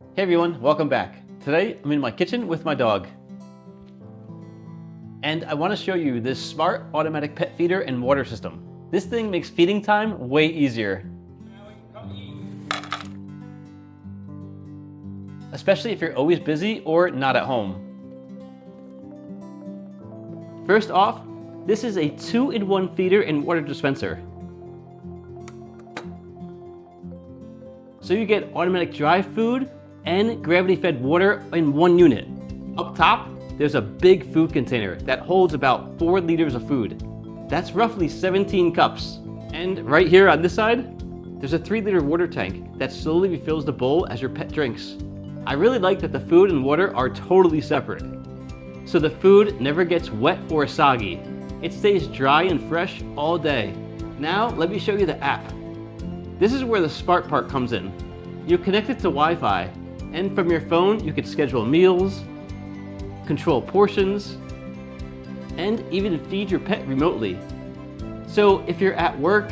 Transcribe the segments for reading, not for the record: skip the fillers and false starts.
Hey everyone, welcome back. Today I'm in my kitchen with my dog. And I want to show you this smart automatic pet feeder and water system. This thing makes feeding time way easier. Especially if you're always busy or not at home. First off, this is a 2-in-1 feeder and water dispenser. So you get automatic dry food and gravity-fed water in one unit. Up top, there's a big food container that holds about 4 liters of food. That's roughly 17 cups. And right here on this side, there's a 3-liter water tank that slowly refills the bowl as your pet drinks. I really like that the food and water are totally separate. So the food never gets wet or soggy. It stays dry and fresh all day. Now, let me show you the app. This is where the smart part comes in. You connect it to Wi-Fi, and from your phone, you can schedule meals, control portions, and even feed your pet remotely. So if you're at work,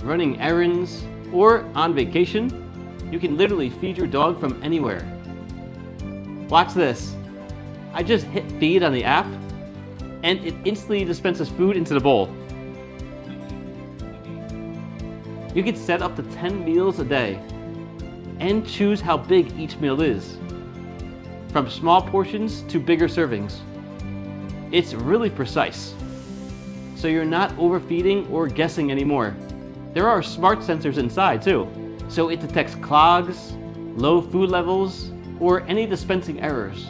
running errands, or on vacation, you can literally feed your dog from anywhere. Watch this. I just hit feed on the app, and it instantly dispenses food into the bowl. You can set up to 10 meals a day and choose how big each meal is, from small portions to bigger servings. It's really precise, so you're not overfeeding or guessing anymore. There are smart sensors inside too, so it detects clogs, low food levels, or any dispensing errors.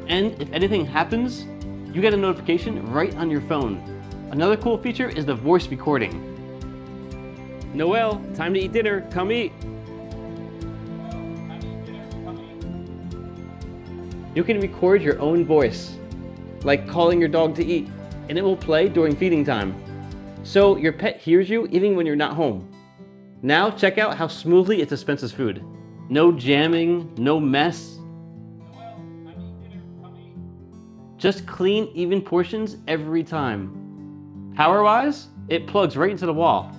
And if anything happens, you get a notification right on your phone. Another cool feature is the voice recording. Noel, time to eat dinner, come eat. You can record your own voice, like calling your dog to eat, and it will play during feeding time. So your pet hears you even when you're not home. Now check out how smoothly it dispenses food. No jamming, no mess. Just clean, even portions every time. Power-wise, it plugs right into the wall,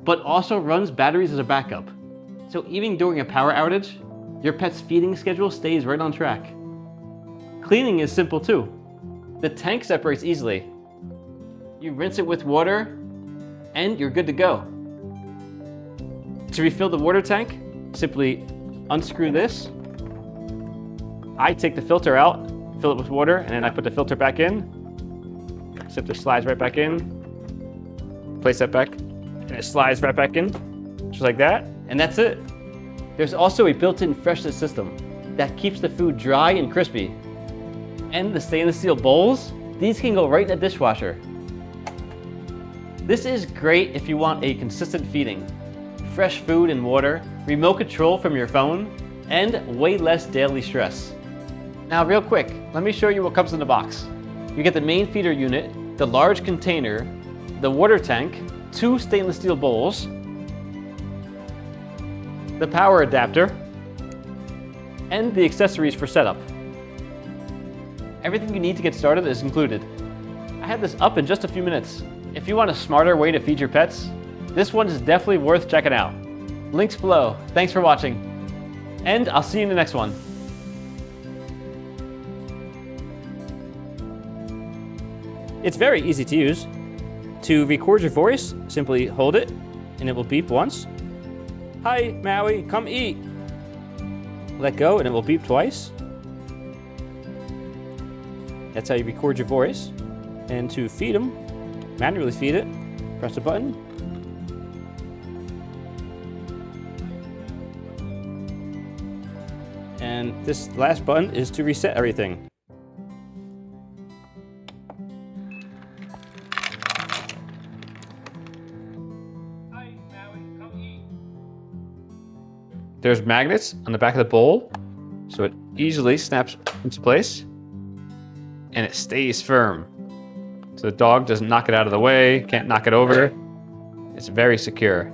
but also runs batteries as a backup. So even during a power outage, your pet's feeding schedule stays right on track. Cleaning is simple too. The tank separates easily. You rinse it with water, and you're good to go. To refill the water tank, simply unscrew this. I take the filter out, fill it with water, and then I put the filter back in. Sip just slides right back in. Place that back, and it slides right back in, just like that, and that's it. There's also a built-in freshness system that keeps the food dry and crispy. And the stainless steel bowls, these can go right in the dishwasher. This is great if you want a consistent feeding, fresh food and water, remote control from your phone, and way less daily stress. Now real quick, let me show you what comes in the box. You get the main feeder unit, the large container, the water tank, 2 stainless steel bowls, the power adapter, and the accessories for setup. Everything you need to get started is included. I had this up in just a few minutes. If you want a smarter way to feed your pets, this one is definitely worth checking out. Links below. Thanks for watching, and I'll see you in the next one. It's very easy to use. To record your voice, simply hold it, and it will beep once. Hi, Maui, come eat. Let go, and it will beep twice. That's how you record your voice. And to feed them, manually feed it, press the button. And this last button is to reset everything. There's magnets on the back of the bowl, so it easily snaps into place, and it stays firm. So the dog doesn't knock it out of the way, can't knock it over. It's very secure.